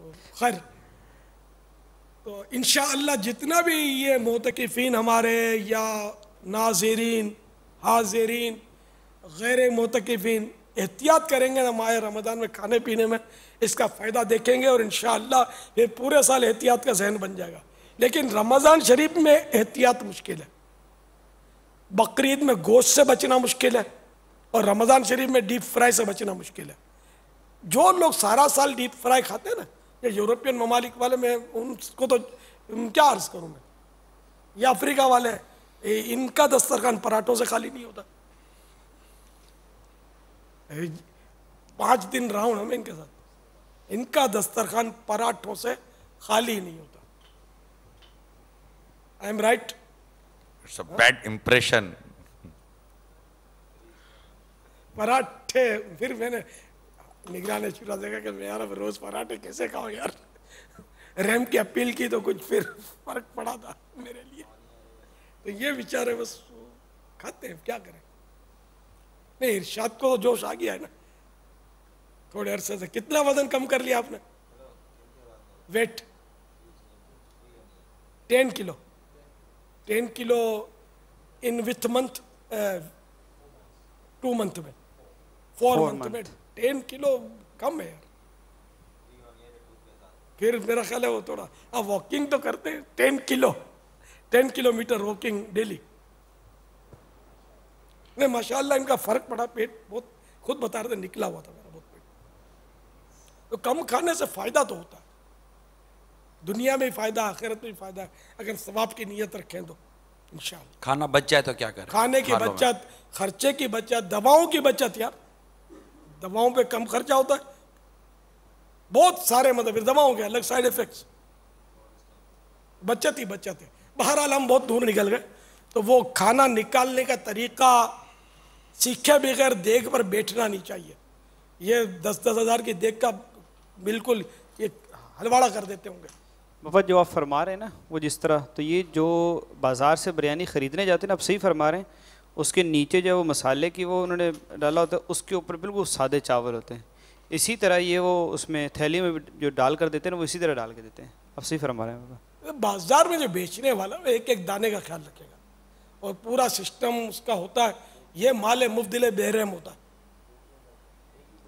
تو خیر، تو انشاءاللہ جتنا بھی یہ معتکفین ہمارے یا ناظرین حاضرین غیر معتکفین احتیاط کریں گے نا ماہ رمضان میں کھانے پینے میں، اس کا فائدہ دیکھیں گے، اور انشاءاللہ یہ پورے سال احتیاط کا ذہن بن جائے گا۔ لیکن رمضان شریف میں احتیاط مشکل ہے، بقرعید میں گوشت سے بچنا مشکل ہے، اور رمضان شریف میں ڈیپ فرائی سے بچنا مشکل ہے۔ جو لوگ سارا سال ڈیپ فرائی کھاتے ہیں نا، یہ یورپین ممالک والے، میں ان کو تو کیا عرض کروں میں، یا افریقہ والے، ان کا دسترخوان پراٹھوں سے خالی نہیں ہوتا۔ 5 دن رہا ہوں نا میں ان کے ساتھ، ان کا دسترخوان پراٹھوں سے خالی نہیں ہوتا۔ I am right? It's a bad impression. پراٹھے، پھر میں نے نگران شورا دیکھا کہ میں یار اب روز پراٹھے کیسے کھاؤں یار، رحم کی اپیل کی تو کچھ پھر فرق پڑا تھا میرے لیے۔ تو یہ بیچارے بس کھاتے ہیں، کیا کریں۔ نہیں، ارشاد کو جوش آ گیا ہے نا تھوڑے عرصے سے۔ کتنا وزن کم کر لیا آپ نے؟ Weight 10 kilo 10 kilo in with month, 2 month میں، 4 منتھ میں 10 کلو کم ہے یار۔ پھر میرا خیال ہے وہ تھوڑا آپ واکنگ تو کرتے ہیں، 10 کلومیٹر واکنگ ڈیلی۔ نہیں ماشاءاللہ ان کا فرق پڑا، پیٹ بہت، خود بتا رہے تھے نکلا ہوا تھا میرا بہت پیٹ۔ تو کم کھانے سے فائدہ تو ہوتا ہے، دنیا میں بھی فائدہ، آخرت میں بھی فائدہ ہے، اگر ثواب کی نیت رکھیں تو انشاءاللہ۔ کھانا بچ جائے تو کیا کریں؟ کھانے کی بچت، خرچے کی بچت، دواؤں کی بچت یار، دواؤں پہ کم خرچہ ہوتا ہے، بہت سارے مطلب دواؤں کے الگ سائیڈ ایفیکٹس، بچت ہی بچت ہے۔ بہرحال ہم بہت دور نکل گئے، تو وہ کھانا نکالنے کا طریقہ سیکھے بغیر دیگ پر بیٹھنا نہیں چاہیے۔ یہ 10-10 ہزار کی دیگ کا بالکل یہ ہلواڑا کر دیتے ہوں گے۔ مفت جو آپ فرما رہے ہیں نا وہ جس طرح، تو یہ جو بازار سے بریانی خریدنے جاتے ہیں نا، آپ صحیح فرما رہے ہیں، اس کے نیچے جو وہ مسالے کی وہ انہوں نے ڈالا ہوتا ہے، اس کے اوپر بالکل سادے چاول ہوتے ہیں، اسی طرح یہ وہ اس میں تھیلی میں جو ڈال کر دیتے ہیں نا، وہ اسی طرح ڈال کے دیتے ہیں۔ آپ صحیح فرما رہے ہیں۔ بازار میں جو بیچنے والا ایک ایک دانے کا خیال رکھے گا، اور پورا سسٹم اس کا ہوتا ہے، یہ مال مبدل بہرحم ہوتا ہے۔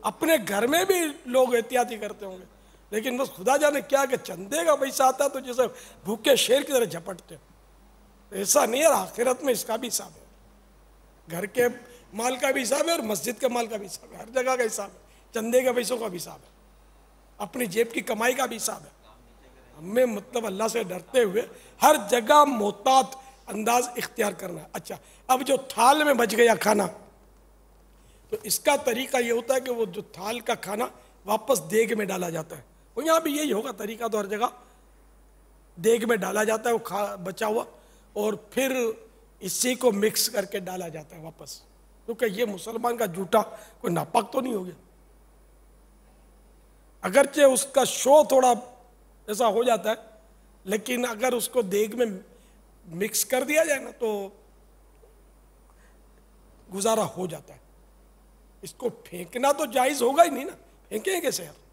اپنے گھر میں بھی لوگ احتیاطی کرتے ہوں گے، لیکن بس خدا جانے کیا کہ چندے کا پیسہ آتا ہے تو جیسے بھوکے شیر کی طرح جھپٹتے ہیں۔ ایسا نہیں ہے، آخرت میں اس کا بھی حساب ہے، گھر کے مال کا بھی حساب ہے اور مسجد کے مال کا بھی حساب ہے، ہر جگہ کا حساب ہے، چندے کے پیسوں کا بھی حساب ہے، اپنی جیب کی کمائی کا بھی حساب ہے۔ ہمیں مطلب اللہ سے ڈرتے ہوئے ہر جگہ محتاط انداز اختیار کرنا ہے۔ اچھا، اب جو تھال میں بچ گیا کھانا، تو اس کا طریقہ یہ ہوتا ہے کہ وہ جو تھال کا کھانا واپس دیگ میں ڈالا جاتا ہے، وہ یہاں بھی یہی ہوگا طریقہ، تو ہر جگہ دیگ میں ڈالا جاتا ہے وہ بچا ہوا، اور پھر اسی کو مکس کر کے ڈالا جاتا ہے واپس، کیونکہ یہ مسلمان کا جھوٹا کوئی ناپاک تو نہیں ہو گیا، اگرچہ اس کا شو تھوڑا ایسا ہو جاتا ہے، لیکن اگر اس کو دیگ میں مکس کر دیا جائے نا تو گزارا ہو جاتا ہے۔ اس کو پھینکنا تو جائز ہوگا ہی نہیں نا، پھینکیں کیسے یار؟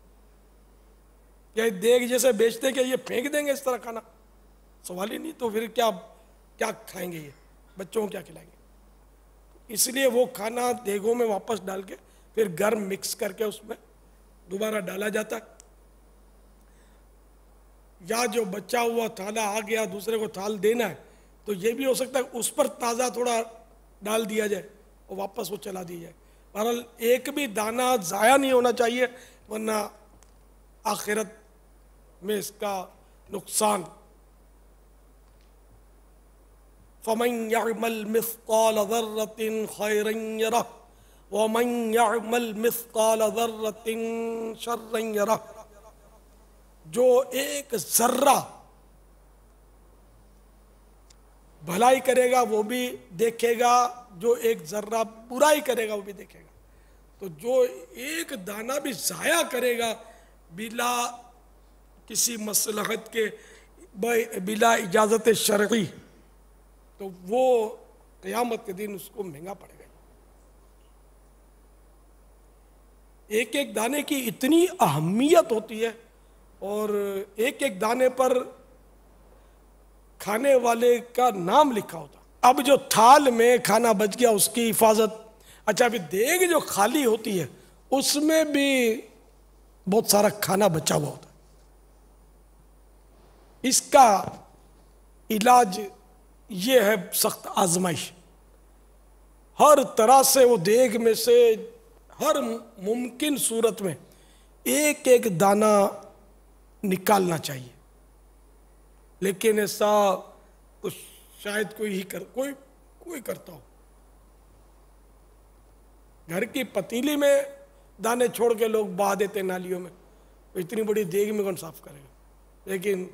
یا دیگ جیسے بیچتے کہ یہ پھینک دیں گے اس طرح کھانا، سوال ہی نہیں، تو پھر کیا کھائیں گے، یہ بچوں کو کیا کھلائیں گے؟ اس لیے وہ کھانا دیگوں میں واپس ڈال کے پھر گرم مکس کر کے اس میں دوبارہ ڈالا جاتا ہے، یا جو بچا ہوا تھالا آ گیا دوسرے کو تھال دینا ہے تو یہ بھی ہو سکتا ہے اس پر تازہ تھوڑا ڈال دیا جائے اور واپس وہ چلا دی جائے۔ بہرحال ایک بھی دانہ ضائع نہیں ہونا چاہیے، ورنہ آخرت میں اس کا نقصان۔ فَمَنْ يَعْمَلْ مِثْقَالَ ذَرَّةٍ خَيْرًا يَرَهُ وَمَنْ يَعْمَلْ مِثْقَالَ ذَرَّةٍ شَرًّا يَرَهُ۔ جو ایک ذرہ بھلائی کرے گا وہ بھی دیکھے گا، جو ایک ذرہ برائی کرے گا وہ بھی دیکھے گا۔ تو جو ایک دانہ بھی ضائع کرے گا بلا کسی مصلحت کے، بلا اجازت شرعی، تو وہ قیامت کے دن اس کو مہنگا پڑے گا۔ ایک ایک دانے کی اتنی اہمیت ہوتی ہے، اور ایک ایک دانے پر کھانے والے کا نام لکھا ہوتا. اب جو تھال میں کھانا بچ گیا اس کی حفاظت. اچھا ابھی دیگ جو خالی ہوتی ہے اس میں بھی بہت سارا کھانا بچا ہوا ہوتا ہے. اس کا علاج یہ ہے سخت آزمائش. ہر طرح سے وہ دیگ میں سے ہر ممکن صورت میں ایک ایک دانہ نکالنا چاہیے. لیکن ایسا تو شاید کوئی کرتا ہو. گھر کی پتیلی میں دانے چھوڑ کے لوگ بہا دیتے نالیوں میں. اتنی بڑی دیگ میں کون صاف کرے گا؟ لیکن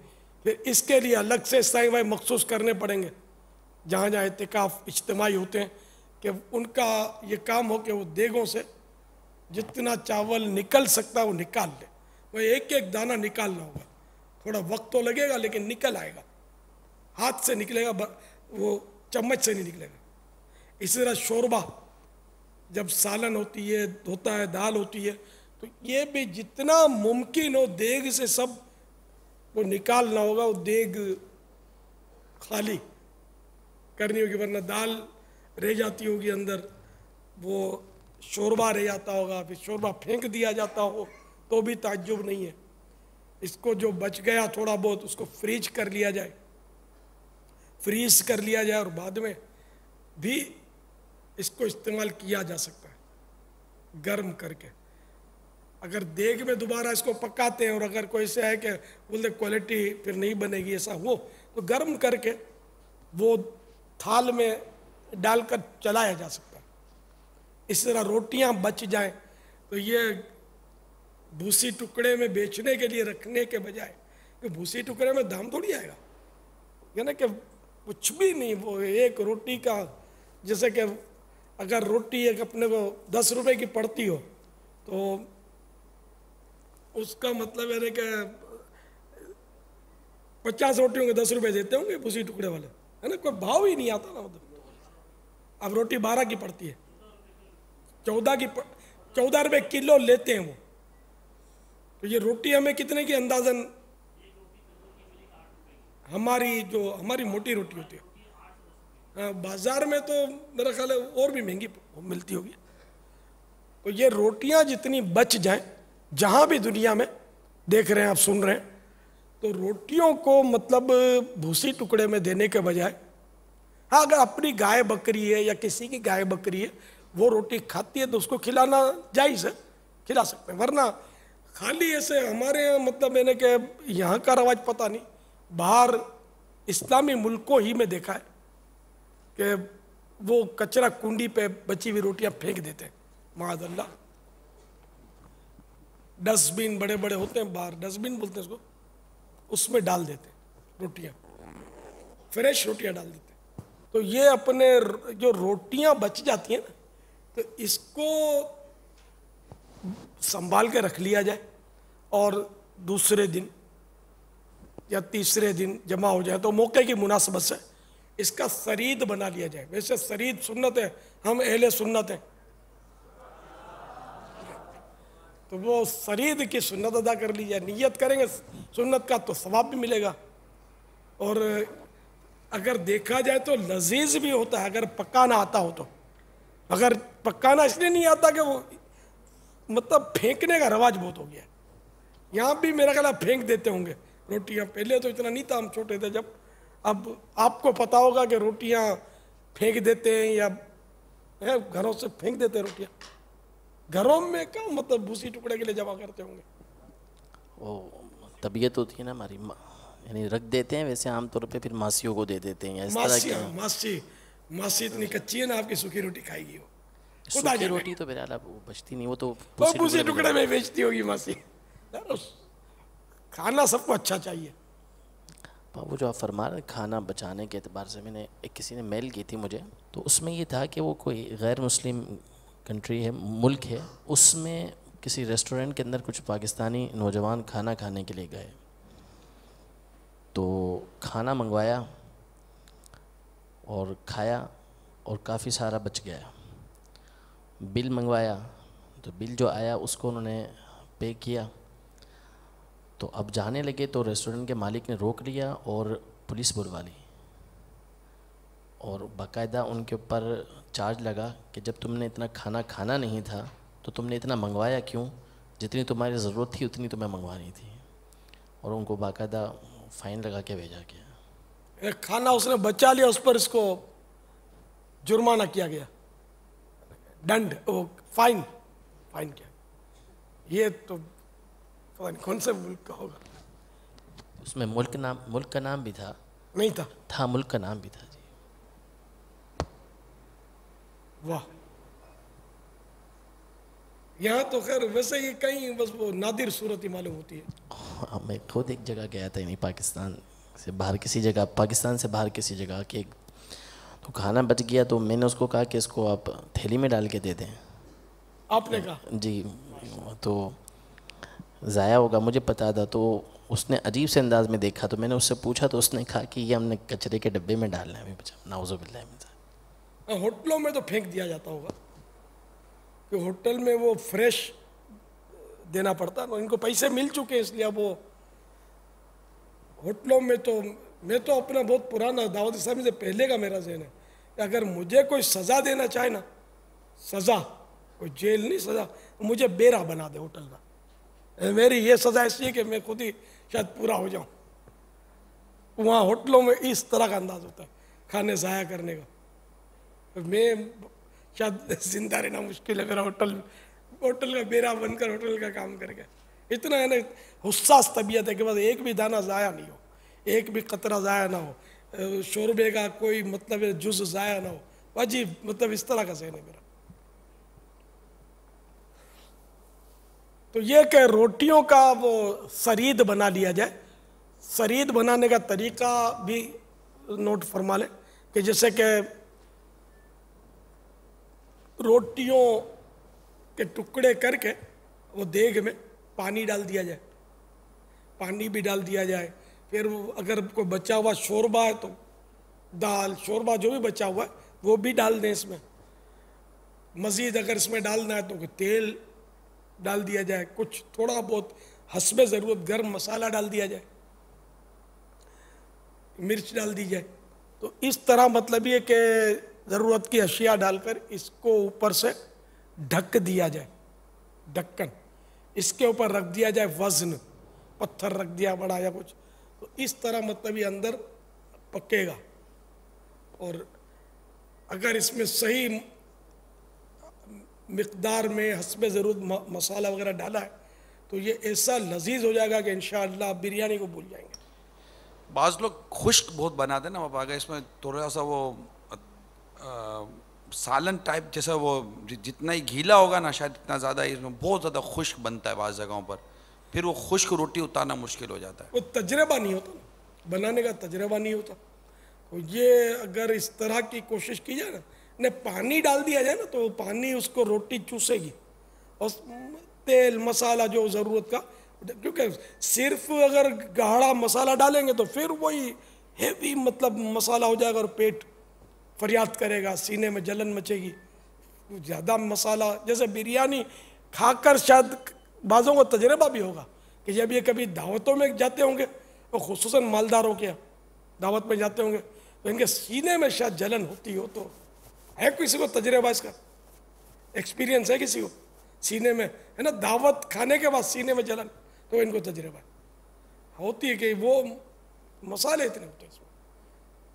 پھر اس کے لیے الگ سے سائیں بھائی مخصوص کرنے پڑیں گے جہاں جہاں اعتکاف اجتماعی ہوتے ہیں کہ ان کا یہ کام ہو کہ وہ دیگوں سے جتنا چاول نکل سکتا ہے وہ نکال لے. وہ ایک ایک دانہ نکالنا ہوگا. تھوڑا وقت تو لگے گا لیکن نکل آئے گا. ہاتھ سے نکلے گا, وہ چمچ سے نہیں نکلے گا. اسی طرح شوربہ جب سالن ہوتا ہے دال ہوتی ہے تو یہ بھی جتنا ممکن ہو دیگ سے سب وہ نکالنا ہوگا. وہ دیگ خالی کرنی ہوگی ورنہ دال رہ جاتی ہوگی اندر, وہ شوربہ رہ جاتا ہوگا, پھر شوربہ پھینک دیا جاتا ہو تو بھی تعجب نہیں ہے. اس کو جو بچ گیا تھوڑا بہت اس کو فریز کر لیا جائے اور بعد میں بھی اس کو استعمال کیا جا سکتا ہے گرم کر کے. اگر دیگ میں دوبارہ اس کو پکاتے ہیں اور اگر کوئی سے ہے کہ بولتے کوالٹی پھر نہیں بنے گی ایسا ہو تو گرم کر کے وہ تھال میں ڈال کر چلایا جا سکتا ہے. اس طرح روٹیاں بچ جائیں تو یہ بھوسی ٹکڑے میں بیچنے کے لیے رکھنے کے بجائے کہ بھوسی ٹکڑے میں دام تھوڑی آئے گا, یعنی کہ کچھ بھی نہیں. وہ ایک روٹی کا جیسے کہ اگر روٹی ایک اپنے کو 10 روپے کی پڑتی ہو تو اس کا مطلب ہے کہ 50 روٹیوں کے 10 روپے دیتے ہوں گے بھوسی ٹکڑے والے, ہے نا. کوئی بھاؤ ہی نہیں آتا نا ادھر. اب روٹی 12 کی پڑتی ہے, 14 روپے کلو لیتے ہیں وہ. تو یہ روٹی ہمیں کتنے کی اندازاً, ہماری موٹی روٹی ہوتی ہے, بازار میں تو میرا خیال ہے اور بھی مہنگی ملتی ہوگی. تو یہ روٹیاں جتنی بچ جائیں جہاں بھی دنیا میں دیکھ رہے ہیں آپ سن رہے ہیں, تو روٹیوں کو مطلب بھوسی ٹکڑے میں دینے کے بجائے, ہاں اگر اپنی گائے بکری ہے یا کسی کی گائے بکری ہے وہ روٹی کھاتی ہے تو اس کو کھلانا جائز ہے, کھلا سکتے ہیں. ورنہ خالی ایسے ہمارے مطلب میں نے کہ یہاں کا رواج پتہ نہیں, باہر اسلامی ملکوں ہی میں دیکھا ہے کہ وہ کچرا کنڈی پہ بچی ہوئی روٹیاں پھینک دیتے ہیں معاذ اللہ. ڈسٹ بین بڑے بڑے ہوتے ہیں باہر, ڈسٹ بین بولتے ہیں اس کو, اس میں ڈال دیتے ہیں روٹیاں, فریش روٹیاں ڈال دیتے ہیں. تو یہ اپنے جو روٹیاں بچ جاتی ہیں نا تو اس کو سنبھال کے رکھ لیا جائے اور دوسرے دن یا تیسرے دن جمع ہو جائے تو موقع کی مناسبت سے اس کا سرید بنا لیا جائے. ویسے سرید سنت ہے, ہم اہل سنت ہیں, تو وہ سرید کی سنت ادا کر لی جائے. نیت کریں گے سنت کا تو ثواب بھی ملے گا, اور اگر دیکھا جائے تو لذیذ بھی ہوتا ہے اگر پکانا آتا ہو تو. اگر پکانا اس لیے نہیں آتا کہ وہ مطلب پھینکنے کا رواج بہت ہو گیا ہے. یہاں بھی میرا خیال پھینک دیتے ہوں گے روٹیاں. پہلے تو اتنا نہیں تھا, ہم چھوٹے تھے جب. اب آپ کو پتا ہوگا کہ روٹیاں پھینک دیتے ہیں یا گھروں سے پھینک دیتے ہیں روٹیاں. گھروں میں کیا مطلب بھوسی ٹکڑے کے لیے جمع کرتے ہوں گے. وہ طبیعت ہوتی ہے نا ہماری, یعنی رکھ دیتے ہیں. ویسے عام طور پہ پھر ماسیوں کو دے دیتے ہیں. اس طرح ماسی اتنی کچی ہے نا آپ کی سوکھی روٹی کھائے گی. وہ سوکھی روٹی تو بہرحال اب بچتی نہیں, وہ تو بھوسی ٹکڑے میں بیچتی ہوگی ماسی. کھانا سب کو اچھا چاہیے. وہ جو آپ فرما رہے کھانا بچانے کے اعتبار سے, میں نے کسی نے میل کی تھی مجھے, تو اس میں یہ تھا کہ وہ کوئی غیر مسلم کنٹری ہے, ملک ہے, اس میں کسی ریسٹورنٹ کے اندر کچھ پاکستانی نوجوان کھانا کھانے کے لیے گئے. تو کھانا منگوایا اور کھایا اور کافی سارا بچ گیا. بل منگوایا تو بل جو آیا اس کو انہوں نے پے کیا. تو اب جانے لگے تو ریسٹورنٹ کے مالک نے روک لیا اور پولیس بلوا لی، اور باقاعدہ ان کے اوپر چارج لگا کہ جب تم نے اتنا کھانا کھانا نہیں تھا تو تم نے اتنا منگوایا کیوں، جتنی تمہاری ضرورت تھی اتنی تمہیں منگوانی تھی، اور ان کو باقاعدہ فائن لگا کے بھیجا گیا۔ ایک کھانا اس نے بچا لیا، اس پر اس کو جرمانہ کیا گیا، ڈنڈ، وہ فائن کیا۔ یہ تو پتہ نہیں کون سے ملک کا ہوگا، اس میں ملک کا نام بھی تھا، نہیں تھا ملک کا نام بھی تھا جی۔ واہ، یہاں تو خیر ویسے ہی کہیں بس وہ نادر صورت ہی معلوم ہوتی ہے۔ میں خود ایک جگہ گیا تھا، یعنی پاکستان سے باہر کسی جگہ کہ تو کھانا بچ گیا، تو میں نے اس کو کہا کہ اس کو آپ تھیلی میں ڈال کے دے دیں۔ آپ نے کہا؟ جی، تو ضائع ہوگا مجھے پتا تھا، تو اس نے عجیب سے انداز میں دیکھا، تو میں نے اس سے پوچھا تو اس نے کہا کہ یہ ہم نے کچرے کے ڈبے میں ڈالنا ہے۔ نعوذ باللہ من ذالک۔ ہوٹلوں میں تو پھینک دیا جاتا ہوگا کہ ہوٹل میں وہ فریش دینا پڑتا ہے، ان کو پیسے مل چکے اس لیے اب وہ ہوٹلوں میں تو میں تو اپنا بہت پرانا دعوت اسلامی سے پہلے کا میرا ذہن ہے کہ اگر مجھے کوئی سزا دینا چاہے نا، سزا کوئی جیل نہیں، سزا مجھے بیرا بنا دے ہوٹل کا، میری یہ سزا اس لیے کہ میں خود ہی شاید پورا ہو جاؤں۔ وہاں ہوٹلوں میں اس طرح کا انداز ہوتا ہے کھانے ضائع کرنے کا، میں شاید زندہ رہنا مشکل ہے میرا ہوٹل کا بیرا بن کر ہوٹل کا کام کر کے۔ اتنا ہے نا حساس طبیعت ہے کہ بس ایک بھی دانہ ضائع نہیں ہو، ایک بھی قطرہ ضائع نہ ہو، شوربے کا کوئی مطلب جز ضائع نہ ہو، عجیب مطلب اس طرح کا ذہن ہے میرا۔ تو یہ کہ روٹیوں کا وہ سرید بنا لیا جائے، سرید بنانے کا طریقہ بھی نوٹ فرما لیں کہ جیسے کہ روٹیوں کے ٹکڑے کر کے وہ دیگ میں پانی ڈال دیا جائے، پانی بھی ڈال دیا جائے، پھر اگر کوئی بچا ہوا شوربہ ہے تو دال شوربہ جو بھی بچا ہوا ہے وہ بھی ڈال دیں اس میں، مزید اگر اس میں ڈالنا ہے تو تیل ڈال دیا جائے، کچھ تھوڑا بہت حسب ضرورت گرم مسالہ ڈال دیا جائے، مرچ ڈال دی جائے۔ تو اس طرح مطلب یہ کہ ضرورت کی اشیاء ڈال کر اس کو اوپر سے ڈھک دیا جائے، ڈھکن، اس کے اوپر رکھ دیا جائے وزن، پتھر رکھ دیا بڑا یا کچھ، تو اس طرح مطلب یہ اندر پکے گا۔ اور اگر اس میں صحیح مقدار میں حسب ضرورت مسالہ وغیرہ ڈالا ہے تو یہ ایسا لذیذ ہو جائے گا کہ انشاءاللہ آپ بریانی کو بھول جائیں گے۔ بعض لوگ خشک بہت بناتے ہیں نا باپا، اگر اس میں تھوڑا سا وہ سالن ٹائپ جیسا، وہ جتنا ہی گیلا ہوگا نا شاید اتنا زیادہ اس میں بہت زیادہ خشک بنتا ہے بعض جگہوں پر، پھر وہ خشک روٹی اتارنا مشکل ہو جاتا ہے۔ وہ تجربہ نہیں ہوتا، بنانے کا تجربہ نہیں ہوتا۔ تو یہ اگر اس طرح کی کوشش کی جائے نا، پانی ڈال دیا جائے نا تو پانی اس کو روٹی چوسے گی، اور تیل مسالہ جو ضرورت کا، کیونکہ صرف اگر گاڑھا مسالہ ڈالیں گے تو پھر وہی ہیوی مطلب مسالہ ہو جائے گا اور پیٹ فریاد کرے گا، سینے میں جلن مچے گی۔ زیادہ مسالہ جیسے بریانی کھا کر شاید بعضوں کو تجربہ بھی ہوگا کہ جب یہ کبھی دعوتوں میں جاتے ہوں گے، وہ خصوصاً مالداروں کے دعوت میں جاتے ہوں گے تو ان کے سینے میں شاید جلن ہوتی ہو، تو ہے کسی کو تجربہ اس کا، ایکسپیرینس ہے کسی کو سینے میں، ہے نا، دعوت کھانے کے بعد سینے میں جلن، تو ان کو تجربہ ہوتی ہے کہ وہ مسالے اتنے ہوتے ہیں اس میں۔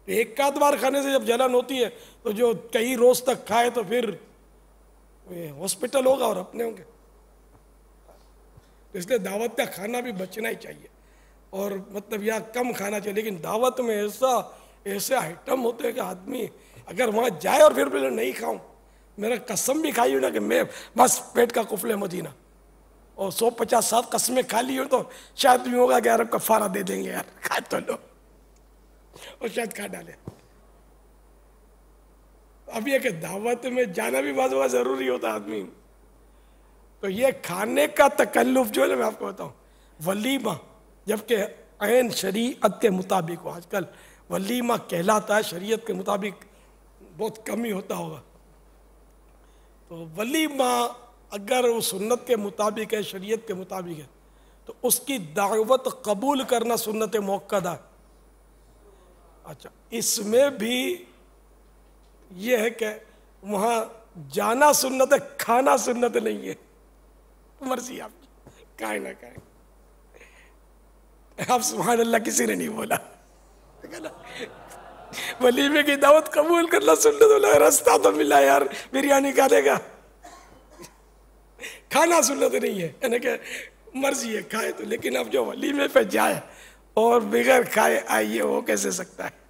ایک آدھ بار کھانے سے جب جلن ہوتی ہے تو جو کئی روز تک کھائے تو پھر ہاسپٹل ہوگا اور اپنے ہوں گے۔ اس لیے دعوت کا کھانا بھی بچنا ہی چاہیے، اور مطلب یا کم کھانا چاہیے، لیکن دعوت میں ایسے آئٹم ہوتے ہیں کہ آدمی اگر وہاں جائے اور پھر بھی نہیں کھاؤں، میرا قسم بھی کھائی ہوں نا کہ میں بس پیٹ کا قفل مدینہ، اور 150 قسمیں کھا لی ہوں تو شاید بھی ہوگا کہ یار کفارہ دے دیں گے، یار کھا تو لو، اور شاید کھا ڈالے۔ اب یہ کہ دعوت میں جانا بھی بعض وقت ضروری ہوتا ہے آدمی، تو یہ کھانے کا تکلف جو ہے میں آپ کو بتاؤں، ولیمہ جبکہ عین شریعت کے مطابق ہو، آج کل ولیمہ کہلاتا ہے، شریعت کے مطابق بہت کم ہی ہوتا ہوگا، تو ولیمہ اگر وہ سنت کے مطابق ہے، شریعت کے مطابق ہے، تو اس کی دعوت قبول کرنا سنت موقدہ. اچھا اس میں بھی یہ ہے کہ وہاں جانا سنت ہے, کھانا سنت نہیں ہے, مرضی آپ کی, کھائیں نہ کھائیں. اب سبحان اللہ کسی نے نہیں بولا, ولیمے کی دعوت قبول کرنا سنت, بولا رستہ تو ملا یار بریانی کھانے کا, کھانا سنت نہیں ہے, یعنی کہ مرضی ہے کھائے تو, لیکن اب جو ولیمے پہ جائے اور بغیر کھائے آئیے وہ کیسے سکتا ہے؟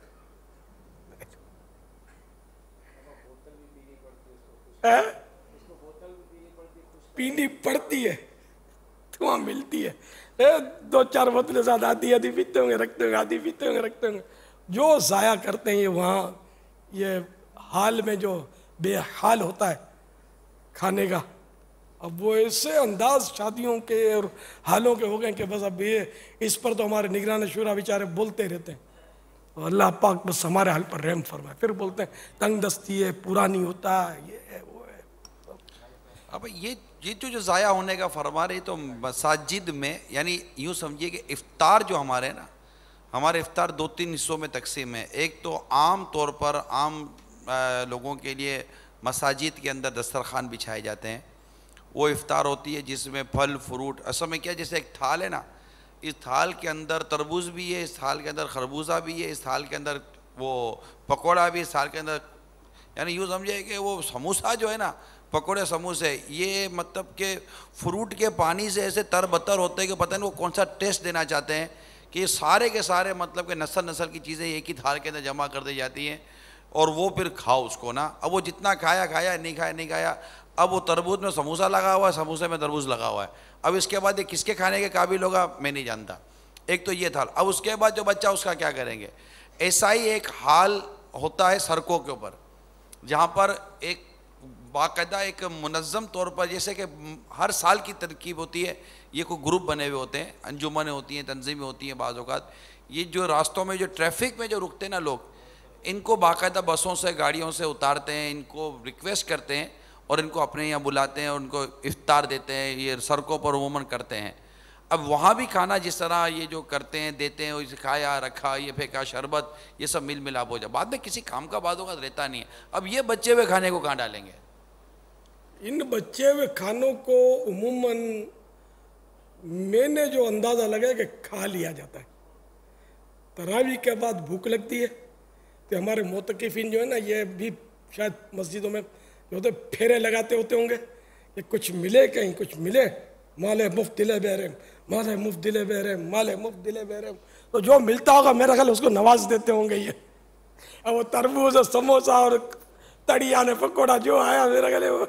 پینی پڑتی ہے تو وہاں ملتی ہے, 2-4 بوتلیں زیادہ آدھی پیتے ہوں گے, رکھتے ہوں گے, آدھی پیتے ہوں گے, رکھتے ہوں گے. جو ضائع کرتے ہیں یہ وہاں یہ حال میں جو بے حال ہوتا ہے کھانے کا, اب وہ ایسے انداز شادیوں کے اور حالوں کے ہو گئے کہ بس اب یہ اس پر تو ہمارے نگران شورا بیچارے بولتے رہتے ہیں, اور اللہ پاک بس ہمارے حال پر رحم فرمائے. پھر بولتے ہیں تنگ دستی ہے, پورا نہیں ہوتا, یہ ہے وہ ہے. اب یہ جو ضائع ہونے کا فرما رہے تو مساجد میں, یعنی یوں سمجھیے کہ افطار جو ہمارے نا, ہمارے افطار 2-3 حصوں میں تقسیم ہے. ایک تو عام طور پر عام لوگوں کے لیے مساجد کے اندر دسترخوان بچھائے جاتے ہیں, وہ افطار ہوتی ہے جس میں پھل فروٹ, اصل میں کیا جیسے ایک تھال ہے نا, اس تھال کے اندر تربوز بھی ہے, اس تھال کے اندر خربوزہ بھی ہے, اس تھال کے اندر وہ پکوڑا بھی, اس تھال کے اندر, یعنی یوں سمجھے کہ وہ سموسہ جو ہے نا, پکوڑے سموسے, یہ مطلب کہ فروٹ کے پانی سے ایسے تر بتر ہوتے ہیں کہ پتہ نہیں وہ کون سا ٹیسٹ دینا چاہتے ہیں, کہ یہ سارے کے سارے مطلب کہ نسل کی چیزیں ایک ہی تھال کے اندر جمع کر دی جاتی ہیں, اور وہ پھر کھاؤ اس کو نا. اب وہ جتنا کھایا, نہیں کھایا, اب وہ تربوز میں سموسہ لگا ہوا ہے, سموسے میں تربوز لگا ہوا ہے. اب اس کے بعد یہ کس کے کھانے کے قابل ہوگا میں نہیں جانتا. ایک تو یہ تھا. اب اس کے بعد جو بچہ اس کا کیا کریں گے. ایسا ہی ایک حال ہوتا ہے سڑکوں کے اوپر, جہاں پر ایک باقاعدہ ایک منظم طور پر, جیسے کہ ہر سال کی ترکیب ہوتی ہے, یہ کوئی گروپ بنے ہوئے ہوتے ہیں, انجمنیں ہوتی ہیں, تنظیمیں ہوتی ہیں. بعض اوقات یہ جو راستوں میں جو ٹریفک میں جو رکتے ہیں نا لوگ, ان کو باقاعدہ بسوں سے گاڑیوں سے اتارتے ہیں, ان کو ریکویسٹ کرتے ہیں اور ان کو اپنے یہاں بلاتے ہیں اور ان کو افطار دیتے ہیں. یہ سڑکوں پر عموماً کرتے ہیں. اب وہاں بھی کھانا جس طرح یہ جو کرتے ہیں, دیتے ہیں, اسے کھایا رکھا, یہ پھینکا, شربت, یہ سب مل ملاپ ہو جائے, بعد میں کسی کام کا بعد اوقات رہتا نہیں ہے. اب یہ بچے ہوئے کھانے کو کہاں ڈالیں گے؟ ان بچے ہوئے کھانوں کو عموماً میں نے جو اندازہ لگا کہ کھا لیا جاتا ہے. تراویح کے بعد بھوک لگتی ہے تو ہمارے معتکفین جو ہے نا, یہ بھی شاید مسجدوں میں جو ہوتے پھیرے لگاتے ہوتے ہوں گے کہ کچھ ملے, کہیں کچھ ملے, مال مفت دل بہرم, مال مفت دل بہرم, مال مفت دل بہرم. تو جو ملتا ہوگا میرا خیال اس کو نواز دیتے ہوں گے. یہ اب وہ تربوز اور سموسہ اور تڑیا نے پکوڑا جو آیا میرا خیال وہ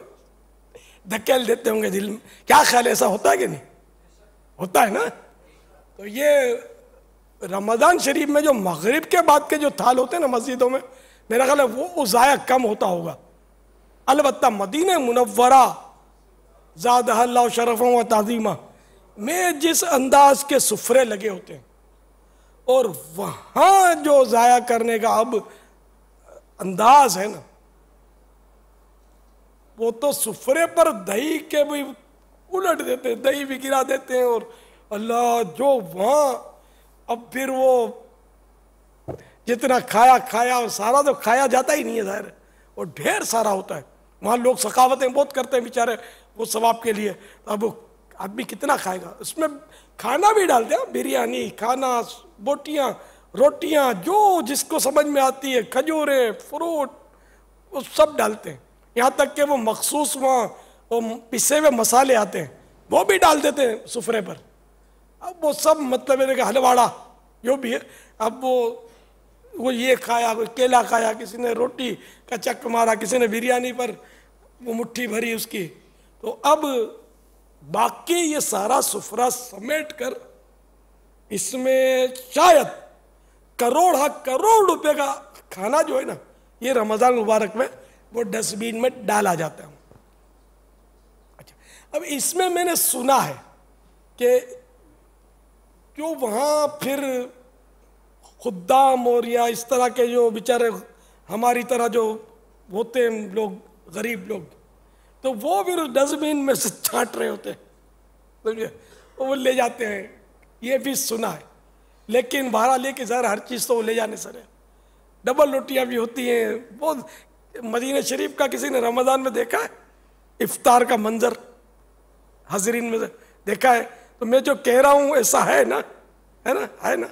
دھکیل دیتے ہوں گے دل میں. کیا خیال, ایسا ہوتا ہے کہ نہیں ہوتا ہے نا؟ تو یہ رمضان شریف میں جو مغرب کے بعد کے جو تھال ہوتے ہیں نا مسجدوں میں, میرا خیال ہے وہ ضائع کم ہوتا ہوگا. البتہ مدینہ منورہ زادہ اللہ شرفوں و تعظیمہ میں جس انداز کے سفرے لگے ہوتے ہیں, اور وہاں جو ضائع کرنے کا اب انداز ہے نا, وہ تو سفرے پر دہی کے بھی الٹ دیتے ہیں, دہی بھی گرا دیتے ہیں, اور اللہ جو وہاں اب پھر وہ جتنا کھایا اور سارا تو کھایا جاتا ہی نہیں ہے ظاہر ہے, اور ڈھیر سارا ہوتا ہے. وہاں لوگ ثقافتیں بہت کرتے ہیں بیچارے وہ ثواب کے لیے. اب آدمی کتنا کھائے گا, اس میں کھانا بھی ڈالتے ہیں, بریانی, کھانا, بوٹیاں, روٹیاں, جو جس کو سمجھ میں آتی ہے, کھجوریں, فروٹ, وہ سب ڈالتے ہیں. یہاں تک کہ وہ مخصوص وہاں وہ پسے ہوئے مسالے آتے ہیں, وہ بھی ڈال دیتے ہیں سفرے پر. اب وہ سب مطلب ہے کہ حلواڑا جو بھی ہے, اب وہ یہ کھایا, کوئی کیلا کھایا, کسی نے روٹی کا چک مارا, کسی نے بریانی پر وہ مٹھی بھری اس کی. تو اب باقی یہ سارا سفرہ سمیٹ کر اس میں شاید کروڑ روپے کا کھانا جو ہے نا, یہ رمضان مبارک میں وہ ڈسٹ بین میں ڈالا جاتا ہے. اچھا, اب اس میں میں نے سنا ہے کہ جو وہاں پھر خدام اور یا اس طرح کے جو بیچارے ہماری طرح جو ہوتے ہیں لوگ, غریب لوگ, تو وہ پھر ڈسٹ بین میں سے چھانٹ رہے ہوتے ہیں, سمجھے, وہ لے جاتے ہیں، یہ بھی سنا ہے، لیکن بہرحال لے کے ظاہر ہر چیز تو وہ لے جانے سر ہے. ڈبل روٹیاں بھی ہوتی ہیں. بہت مدینہ شریف کا کسی نے رمضان میں دیکھا ہے افطار کا منظر؟ حاضرین میں دیکھا ہے؟ تو میں جو کہہ رہا ہوں ایسا ہے نا، ہے نا، ہے نا.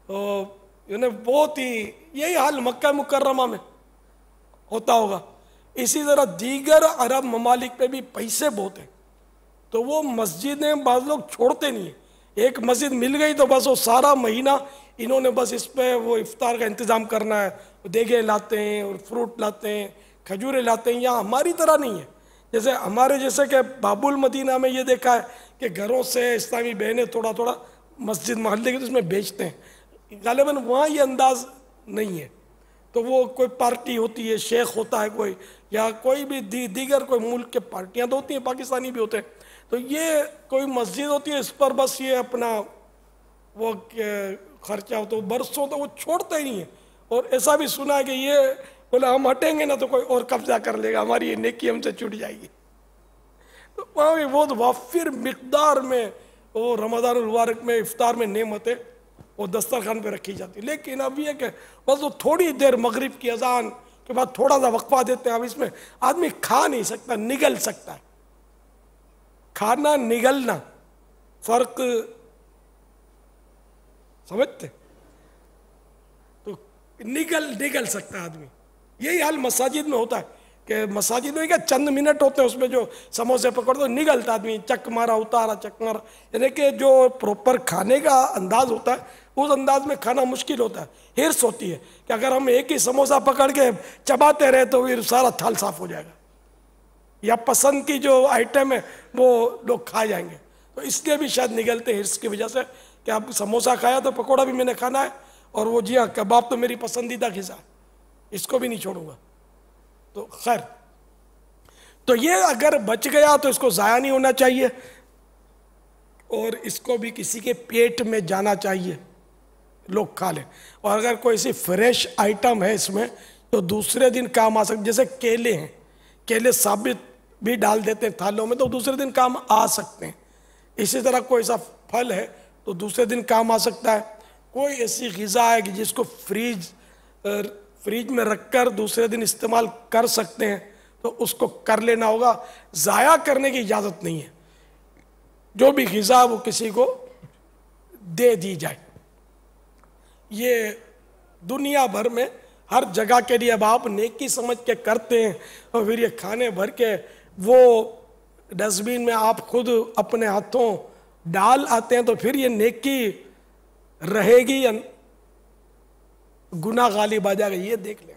تو بہت ہی یہی حال مکہ مکرمہ میں ہوتا ہوگا. اسی طرح دیگر عرب ممالک پہ بھی پیسے بہت ہیں، تو وہ مسجدیں بعض لوگ چھوڑتے نہیں ہیں. ایک مسجد مل گئی تو بس وہ سارا مہینہ انہوں نے بس اس پہ وہ افطار کا انتظام کرنا ہے. دیگیں لاتے ہیں اور فروٹ لاتے ہیں، کھجوریں لاتے ہیں. یہاں ہماری طرح نہیں ہے. جیسے ہمارے جیسے کہ باب المدینہ میں یہ دیکھا ہے کہ گھروں سے اسلامی بہنیں تھوڑا تھوڑا مسجد محلے کی تو اس میں بیچتے ہیں. غالباً وہاں یہ انداز نہیں ہے. تو وہ کوئی پارٹی ہوتی ہے، شیخ ہوتا ہے کوئی، یا کوئی بھی دیگر کوئی ملک کے پارٹیاں تو ہوتی ہیں، پاکستانی بھی ہوتے ہیں. تو یہ کوئی مسجد ہوتی ہے، اس پر بس یہ اپنا وہ خرچہ ہو تو برسوں تو وہ چھوڑتے ہی نہیں ہیں. اور ایسا بھی سنا ہے کہ یہ بولے ہم ہٹیں گے نا تو کوئی اور قبضہ کر لے گا، ہماری یہ نیکی ہم سے چھوٹ جائے گی. تو وہاں بھی بہت وافر مقدار میں وہ رمضان المبارک میں افطار میں نعمتیں وہ دسترخوان پہ رکھی جاتی. لیکن اب یہ کہ بس وہ تھوڑی دیر مغرب کی اذان کے بعد تھوڑا سا وقفہ دیتے ہیں. اب اس میں آدمی کھا نہیں سکتا، نگل سکتا ہے. کھانا نگلنا فرق سمجھتے؟ تو نگل سکتا ہے آدمی. یہی حال مساجد میں ہوتا ہے کہ مساجد میں کیا چند منٹ ہوتے ہیں، اس میں جو سموسے پکڑ دو نگلتا آدمی، چک مارا اتارا چک مارا. یعنی کہ جو پروپر کھانے کا انداز ہوتا ہے اس انداز میں کھانا مشکل ہوتا ہے. ہرس ہوتی ہے کہ اگر ہم ایک ہی سموسا پکڑ کے چباتے رہے تو پھر سارا تھال صاف ہو جائے گا، یا پسند کی جو آئٹم ہے وہ لوگ کھا جائیں گے. تو اس لیے بھی شاید نگلتے ہیں ہرس کی وجہ سے کہ اب سموسا کھایا تو پکوڑا بھی میں نے کھانا ہے، اور وہ جی ہاں کباب تو میری پسندیدہ غذا ہے، اس کو بھی نہیں چھوڑوں گا. تو خیر، تو یہ اگر بچ گیا تو اس کو ضائع نہیں ہونا چاہیے، اور اس کو بھی کسی کے پیٹ میں جانا چاہیے، لوگ کھا لیں. اور اگر کوئی سی فریش آئٹم ہے اس میں تو دوسرے دن کام آ سکتے. جیسے کیلے ہیں، کیلے ثابت بھی ڈال دیتے ہیں تھالوں میں تو دوسرے دن کام آ سکتے ہیں. اسی طرح کوئی سا پھل ہے تو دوسرے دن کام آ سکتا ہے. کوئی ایسی غذا ہے کہ جس کو فریج میں رکھ کر دوسرے دن استعمال کر سکتے ہیں تو اس کو کر لینا ہوگا. ضائع کرنے کی اجازت نہیں ہے. جو بھی غذا وہ کسی کو دے دی جائے. یہ دنیا بھر میں ہر جگہ کے لیے اب آپ نیکی سمجھ کے کرتے ہیں اور پھر یہ کھانے بھر کے وہ ڈسٹبن میں آپ خود اپنے ہاتھوں ڈال آتے ہیں تو پھر یہ نیکی رہے گی یا گناہ غالب آ جائے گا؟ یہ دیکھ لیں.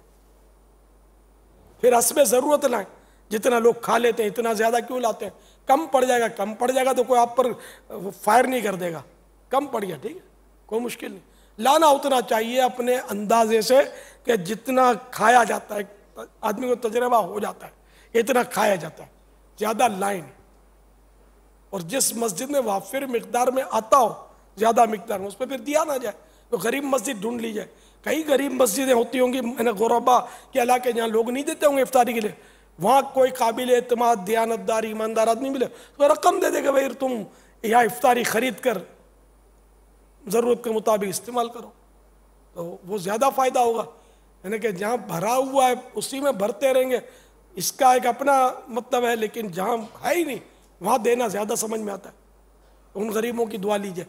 پھر حسب ضرورت لائیں. جتنا لوگ کھا لیتے ہیں اتنا زیادہ کیوں لاتے ہیں؟ کم پڑ جائے گا تو کوئی آپ پر فائر نہیں کر دے گا. کم پڑ گیا ٹھیک ہے، کوئی مشکل نہیں. لانا اتنا چاہیے اپنے اندازے سے کہ جتنا کھایا جاتا ہے، آدمی کو تجربہ ہو جاتا ہے اتنا کھایا جاتا ہے، زیادہ لائن. اور جس مسجد میں وافر مقدار میں آتا ہو زیادہ مقدار میں، اس پہ پھر دیا نہ جائے. تو غریب مسجد ڈھونڈ لی جائے. کئی غریب مسجدیں ہوتی ہوں گی غربا کے علاقے جہاں لوگ نہیں دیتے ہوں گے افطاری کے لیے، وہاں کوئی قابل اعتماد دیانتدار ایماندار آدمی ملے تو رقم دے دے کہ بھائی تم یہاں افطاری خرید کر ضرورت کے مطابق استعمال کرو، تو وہ زیادہ فائدہ ہوگا. یعنی کہ جہاں بھرا ہوا ہے اسی میں بھرتے رہیں گے، اس کا ایک اپنا مطلب ہے، لیکن جہاں ہے ہی نہیں وہاں دینا زیادہ سمجھ میں آتا ہے. ان غریبوں کی دعا لیجیے.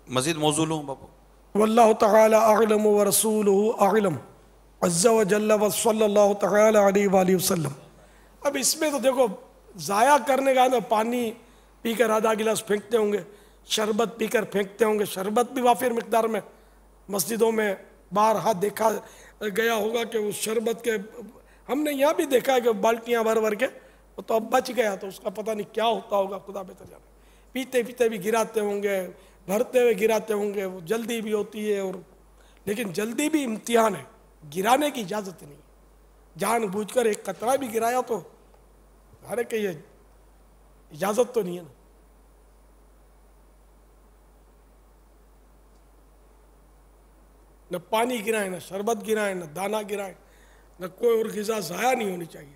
مزید موضوع لوں بابو؟ واللہ تعالی اعلم ورسولہ اعلم عز و جل و صلی اللہ تعالی علیہ وآلہ وسلم. اب اس میں تو دیکھو ضائع کرنے کا نا، پانی پی کر آدھا گلاس پھینکتے ہوں گے، شربت پی کر پھینکتے ہوں گے. شربت بھی وافر مقدار میں مسجدوں میں بارہا دیکھا گیا ہوگا کہ اس شربت کے ہم نے یہاں بھی دیکھا ہے کہ بالٹیاں بھر کے وہ تو اب بچ گیا تو اس کا پتہ نہیں کیا ہوتا ہوگا، خدا بہتر جانے. پیتے پیتے بھی گراتے ہوں گے، بھرتے ہوئے گراتے ہوں گے. وہ جلدی بھی ہوتی ہے، اور لیکن جلدی بھی امتحان ہے، گرانے کی اجازت نہیں. جان بوجھ کر ایک قطرہ بھی گرایا تو ہر کہ یہ اجازت تو نہیں ہے نا. نہ پانی گرائیں، نہ شربت گرائیں، نہ دانہ گرائیں، نہ کوئی اور غذا ضائع نہیں ہونی چاہیے.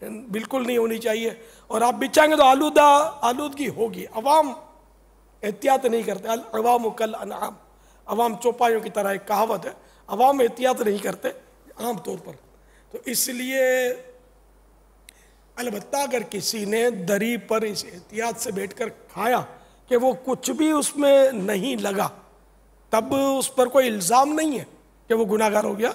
بالکل نہیں ہونی چاہیے. اور آپ بچھائیں گے تو آلودگی ہوگی. عوام احتیاط نہیں کرتے. العوام کالانعام، عوام چوپایوں کی طرح ایک کہاوت ہے. عوام احتیاط نہیں کرتے عام طور پر. تو اس لیے البتہ اگر کسی نے دری پر اس احتیاط سے بیٹھ کر کھایا کہ وہ کچھ بھی اس میں نہیں لگا، تب اس پر کوئی الزام نہیں ہے کہ وہ گناہ گار ہو گیا.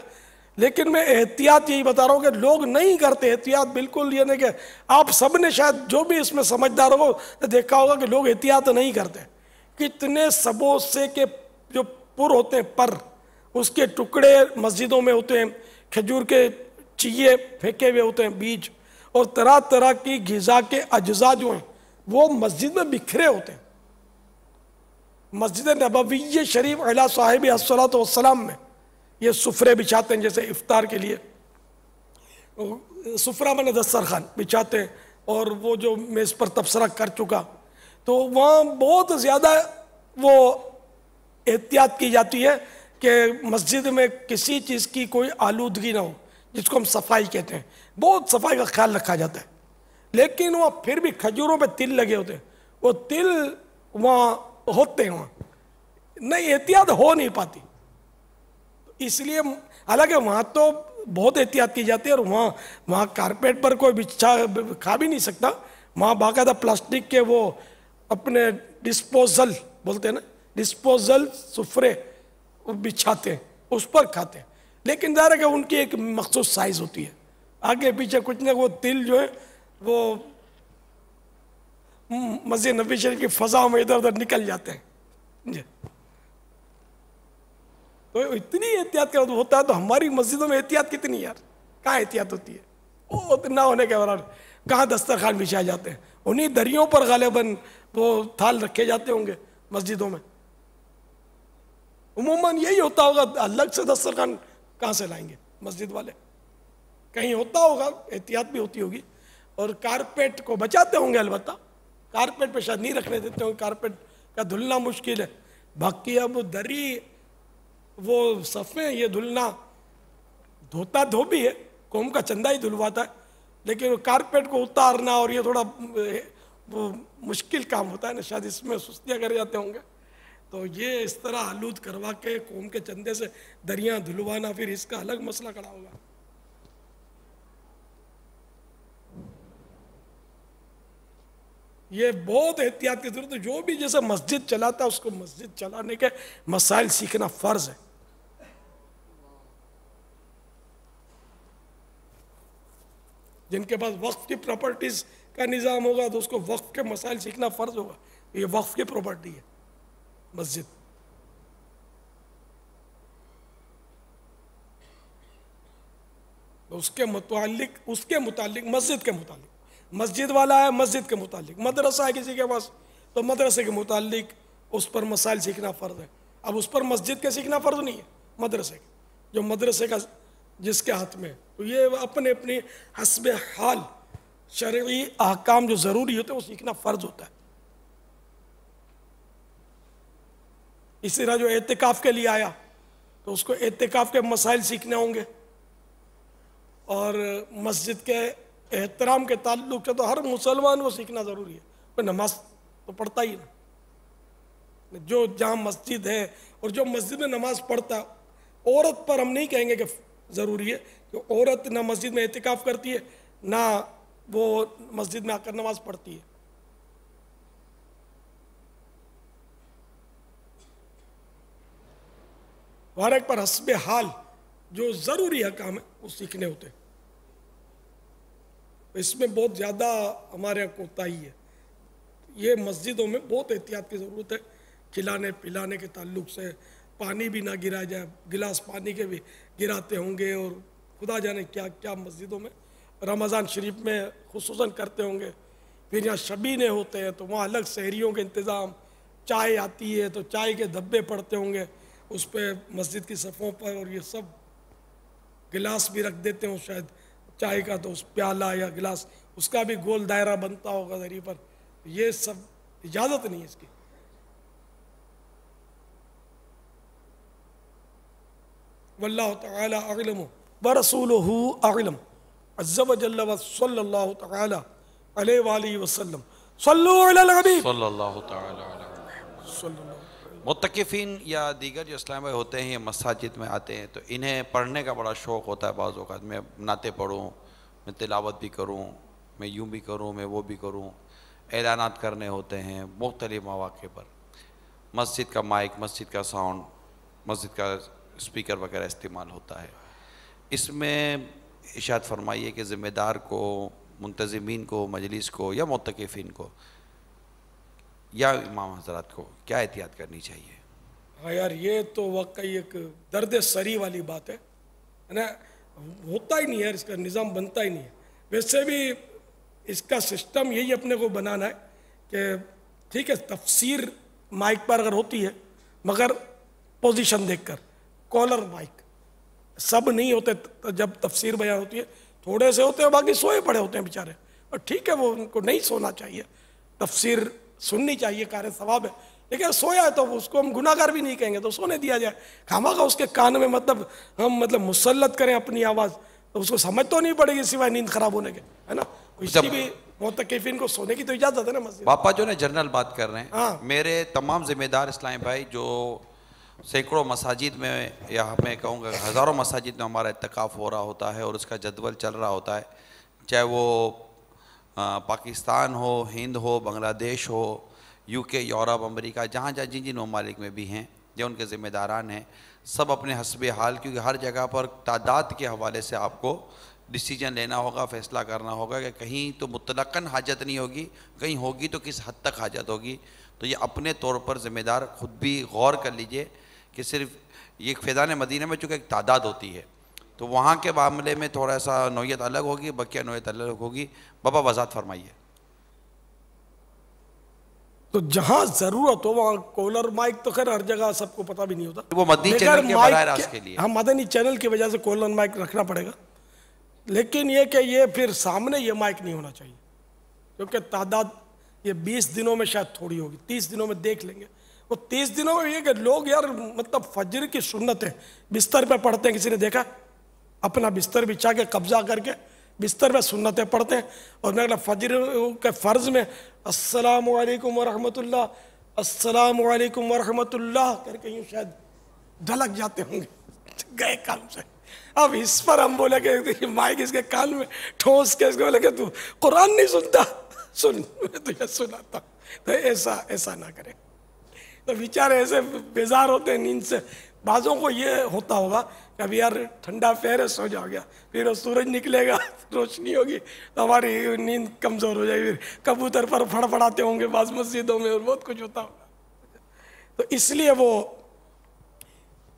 لیکن میں احتیاط یہی بتا رہا ہوں کہ لوگ نہیں کرتے احتیاط بالکل. یہ نہیں کہ آپ سب نے شاید جو بھی اس میں سمجھدار ہو دیکھا ہوگا کہ لوگ احتیاط نہیں کرتے. کتنے سبوسے کے جو پر ہوتے ہیں، پر اس کے ٹکڑے مسجدوں میں ہوتے ہیں، کھجور کے چیے پھینکے ہوئے ہوتے ہیں بیج، اور طرح طرح کی غذا کے اجزاء جو ہیں وہ مسجد میں بکھرے ہوتے ہیں. مسجد نبوی شریف علیہ صاحب الصلاۃ والسلام میں یہ سفرے بچھاتے ہیں، جیسے افطار کے لیے سفرہ میں دسترخوان بچھاتے ہیں، اور وہ جو میز پر تبصرہ کر چکا، تو وہاں بہت زیادہ وہ احتیاط کی جاتی ہے کہ مسجد میں کسی چیز کی کوئی آلودگی نہ ہو، جس کو ہم صفائی کہتے ہیں. بہت صفائی کا خیال رکھا جاتا ہے. لیکن وہ پھر بھی کھجوروں پہ تل لگے ہوتے ہیں، وہ تل وہاں ہوتے ہیں، وہاں نہیں احتیاط ہو نہیں پاتی. اس لیے حالانکہ وہاں تو بہت احتیاط کی جاتی ہے، اور وہاں کارپیٹ پر کوئی بچھا کھا بھی نہیں سکتا. وہاں باقاعدہ پلاسٹک کے وہ اپنے ڈسپوزل بولتے ہیں نا، ڈسپوزل سفرے بچھاتے ہیں، اس پر کھاتے ہیں. لیکن ظاہر ہے کہ ان کی ایک مخصوص سائز ہوتی ہے، آگے پیچھے کچھ نہ وہ تل جو ہے وہ مسجد نبوی شریف کی فضا میں ادھر ادھر نکل جاتے ہیں. جی تو اتنی احتیاط کا ہوتا ہے، تو ہماری مسجدوں میں احتیاط کتنی یار؟ کہاں احتیاط ہوتی ہے؟ وہ نہ ہونے کے برابر. کہاں دسترخوان بچھائے جاتے ہیں؟ انہی دریوں پر غالباً وہ تھال رکھے جاتے ہوں گے مسجدوں میں. عموماً یہی ہوتا ہوگا. الگ سے دسترخوان کہاں سے لائیں گے مسجد والے؟ کہیں ہوتا ہوگا، احتیاط بھی ہوتی ہوگی. اور کارپیٹ کو بچاتے ہوں گے البتہ. کارپیٹ پہ شاید نہیں رکھنے دیتے ہوں، کارپیٹ کا دھلنا مشکل ہے. باقی اب دری وہ صفیں یہ دھلنا دھوتا دھو بھی ہے، قوم کا چندہ ہی دھلواتا ہے، لیکن کارپیٹ کو اتارنا اور یہ تھوڑا وہ مشکل کام ہوتا ہے نا، شاید اس میں سستیاں کر جاتے ہوں گے. تو یہ اس طرح آلود کروا کے قوم کے چندے سے دریاں دھلوانا، پھر اس کا الگ مسئلہ کھڑا ہوگا. یہ بہت احتیاط کی ضرورت ہے. جو بھی جیسے مسجد چلاتا ہے اس کو مسجد چلانے کے مسائل سیکھنا فرض ہے. جن کے پاس وقف کی پراپرٹیز کا نظام ہوگا تو اس کو وقف کے مسائل سیکھنا فرض ہوگا. یہ وقف کی پراپرٹی ہے مسجد. اس کے متعلق مسجد کے متعلق، مسجد والا ہے مسجد کے متعلق، مدرسہ ہے کسی کے پاس تو مدرسے کے متعلق اس پر مسائل سیکھنا فرض ہے. اب اس پر مسجد کے سیکھنا فرض نہیں ہے، مدرسے کے، جو مدرسے کا جس کے ہاتھ میں. تو یہ اپنے حسب حال شرعی احکام جو ضروری ہوتے ہیں وہ سیکھنا فرض ہوتا ہے. اسی طرح جو اعتکاف کے لیے آیا تو اس کو اعتکاف کے مسائل سیکھنے ہوں گے. اور مسجد کے احترام کے تعلق سے تو ہر مسلمان کو سیکھنا ضروری ہے. کوئی نماز تو پڑھتا ہی نا، جو جہاں مسجد ہے اور جو مسجد میں نماز پڑھتا، عورت پر ہم نہیں کہیں گے کہ ضروری ہے کہ عورت نہ مسجد میں اعتکاف کرتی ہے نہ وہ مسجد میں آ کر نماز پڑھتی ہے. ہر ایک پر حسب حال جو ضروری احکام ہے وہ سیکھنے ہوتے ہیں. اس میں بہت زیادہ ہمارے یہاں کوتاہی ہے. یہ مسجدوں میں بہت احتیاط کی ضرورت ہے. کھلانے پلانے کے تعلق سے پانی بھی نہ گرا جائے، گلاس پانی کے بھی گراتے ہوں گے، اور خدا جانے کیا کیا مسجدوں میں رمضان شریف میں خصوصاً کرتے ہوں گے. پھر یہاں شبینے ہوتے ہیں تو وہاں الگ سحریوں کے انتظام، چائے آتی ہے تو چائے کے دھبے پڑتے ہوں گے اس پہ مسجد کی صفوں پر، اور یہ سب گلاس بھی رکھ دیتے ہوں شاید چائے کا، تو اس پیالہ یا گلاس اس کا بھی گول دائرہ بنتا ہوگا ذریعے پر. یہ سب اجازت نہیں ہے اس کی. واللہ تعالی اعلم ورسولہ اعلم. عز و جل و صلی اللہ تعالی علیہ وآلہ وسلم صلو علی الحبیب صلی اللہ تعالی علیہ صلی اللہ علیہ متقفین یا دیگر جو اسلام بھائی ہوتے ہیں یہ مساجد میں آتے ہیں تو انہیں پڑھنے کا بڑا شوق ہوتا ہے بعض اوقات میں نعتیں پڑھوں میں تلاوت بھی کروں میں یوں بھی کروں میں وہ بھی کروں اعلانات کرنے ہوتے ہیں مختلف مواقع پر مسجد کا مائک مسجد کا ساؤنڈ مسجد کا اسپیکر وغیرہ استعمال ہوتا ہے اس میں ارشاد فرمائیے کہ ذمہ دار کو منتظمین کو مجلس کو یا متقفین کو یا امام حضرات کو کیا احتیاط کرنی چاہیے؟ ہاں یار یہ تو واقعی ایک درد سری والی بات ہے نا ہوتا ہی نہیں ہے اس کا نظام بنتا ہی نہیں ہے ویسے بھی اس کا سسٹم یہی اپنے کو بنانا ہے کہ ٹھیک ہے تفسیر مائک پر اگر ہوتی ہے مگر پوزیشن دیکھ کر کالر مائک سب نہیں ہوتے جب تفسیر بیان ہوتی ہے تھوڑے سے ہوتے ہیں باقی سوئے پڑے ہوتے ہیں بیچارے اور ٹھیک ہے وہ ان کو نہیں سونا چاہیے تفسیر سننی چاہیے کار ثواب ہے لیکن سویا ہے تو اس کو ہم گناہ گار بھی نہیں کہیں گے تو سونے دیا جائے خامخواہ اس کے کان میں ہم مسلط کریں اپنی آواز تو اس کو سمجھ تو نہیں پڑے گی سوائے نیند خراب ہونے کے ہے نا اسی بھی معتکفین کو سونے کی تو اجازت ہے نا مسجد پاپا جو نا جنرل بات کر رہے ہیں ہاں میرے تمام ذمہ دار اسلامی بھائی جو سینکڑوں مساجد میں یا میں کہوں گا ہزاروں مساجد میں ہمارا اعتکاف ہو رہا ہوتا ہے اور اس کا جدول چل رہا ہوتا ہے چاہے وہ پاکستان ہو ہند ہو بنگلہ دیش ہو یو کے یورپ امریکہ جہاں جہاں جن ممالک میں بھی ہیں جو ان کے ذمہ داران ہیں سب اپنے حسب حال کیونکہ ہر جگہ پر تعداد کے حوالے سے آپ کو ڈیسیجن لینا ہوگا فیصلہ کرنا ہوگا کہ کہیں تو مطلقاً حاجت نہیں ہوگی کہیں ہوگی تو کس حد تک حاجت ہوگی تو یہ اپنے طور پر ذمہ دار خود بھی غور کر لیجئے کہ صرف یہ فیضان مدینہ میں چونکہ ایک تعداد ہوتی ہے تو وہاں کے معاملے میں تھوڑا سا نوعیت الگ ہوگی بقیہ نوعیت الگ ہوگی بابا وضاحت فرمائیے تو جہاں ضرورت ہو وہاں کولر مائک تو خیر ہر جگہ سب کو پتہ بھی نہیں ہوتا وہ مدنی چینل کے براہ راست کے لیے ہم مدنی چینل کی وجہ سے کولر مائک رکھنا پڑے گا لیکن یہ کہ یہ پھر سامنے یہ مائک نہیں ہونا چاہیے کیونکہ تعداد یہ 20 دنوں میں شاید تھوڑی ہوگی 30 دنوں میں دیکھ لیں گے وہ 30 دنوں میں یہ کہ لوگ یار فجر کی سنتیں بستر پہ پڑھتے ہیں کسی نے دیکھا اپنا بستر بچھا کے قبضہ کر کے بستر پہ سنتیں پڑھتے ہیں اور میں فجر کے فرض میں السلام علیکم ورحمۃ اللہ السلام علیکم ورحمۃ اللہ کر کے یوں شاید ڈھلک جاتے ہوں گے گئے کام سے اب اس پر ہم بولے کہ مائک اس کے کان میں ٹھونس کے اس کو بولے کہ تو قرآن نہیں سنتا سن میں تجھے سناتا تو ایسا نہ کرے تو بیچارے ایسے بیزار ہوتے ہیں نیند سے بعضوں کو یہ ہوتا ہوگا کہ ابھی یار ٹھنڈا پیر ہے سو جاؤ گیا پھر وہ سورج نکلے گا روشنی ہوگی تو ہماری نیند کمزور ہو جائے گی پھر کبوتر پر پھڑپڑاتے ہوں گے بعض مسجدوں میں اور بہت کچھ ہوتا ہوگا تو اس لیے وہ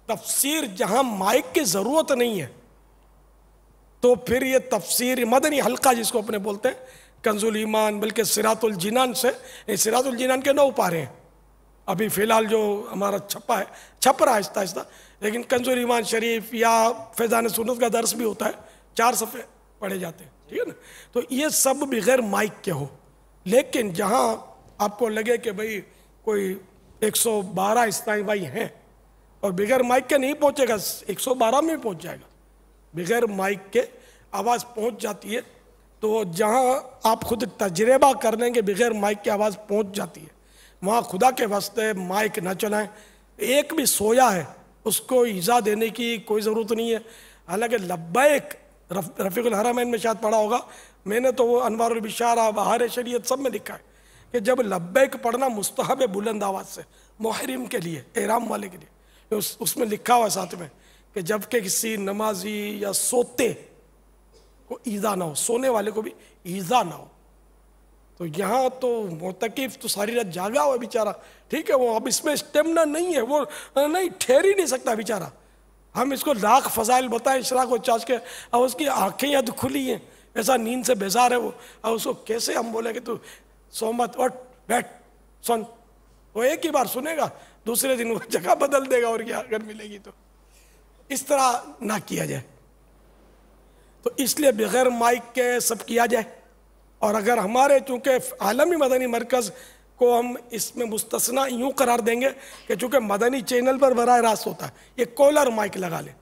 تفسیر جہاں مائک کی ضرورت نہیں ہے تو پھر یہ تفسیر مدنی حلقہ جس کو اپنے بولتے ہیں کنز الایمان بلکہ صراط الجنان سے صراط الجنان کے 9 پارے ہیں ابھی فی الحال جو ہمارا چھپا ہے چھپ رہا آہستہ آہستہ لیکن کنز الایمان شریف یا فیضان سنت کا درس بھی ہوتا ہے 4 صفحے پڑھے جاتے ہیں ٹھیک ہے نا تو یہ سب بغیر مائک کے ہو لیکن جہاں آپ کو لگے کہ بھئی کوئی 112 اسلامی بھائی ہیں اور بغیر مائک کے نہیں پہنچے گا 112 میں بھی پہنچ جائے گا بغیر مائک کے آواز پہنچ جاتی ہے تو جہاں آپ خود تجربہ کر لیں گے بغیر مائک کی آواز پہنچ جاتی ہے وہاں خدا کے واسطے مائک نہ چلائیں ایک بھی سویا ہے اس کو ایذا دینے کی کوئی ضرورت نہیں ہے حالانکہ لبیک رفیق الحرمین میں شاید پڑھا ہوگا میں نے تو وہ انوار البشارہ بہار شریعت سب میں لکھا ہے کہ جب لبیک پڑھنا مستحب بلند آواز سے محرم کے لیے احرام والے کے لیے اس میں لکھا ہوا ساتھ میں کہ جب کہ کسی نمازی یا سوتے کو ایذا نہ ہو سونے والے کو بھی ایذا نہ ہو تو یہاں تو معتکف تو ساری رات جاگا ہوا بیچارہ ٹھیک ہے وہ اب اس میں اسٹیمنا نہیں ہے وہ نہیں ٹھہر ہی نہیں سکتا بیچارہ ہم اس کو لاکھ فضائل بتائیں اشراق و چاش کے اب اس کی آنکھیں یا تو کھلی ہیں ایسا نیند سے بیزار ہے وہ اب اس کو کیسے ہم بولے کہ تو سو مت اٹھ بیٹھ سن وہ ایک ہی بار سنے گا دوسرے دن وہ جگہ بدل دے گا اور کیا اگر ملے گی تو اس طرح نہ کیا جائے تو اس لیے بغیر مائک کے سب کیا جائے اور اگر ہمارے چونکہ عالمی مدنی مرکز کو ہم اس میں مستثنا یوں قرار دیں گے کہ چونکہ مدنی چینل پر براہ راست ہوتا ہے یہ کولر مائک لگا لیں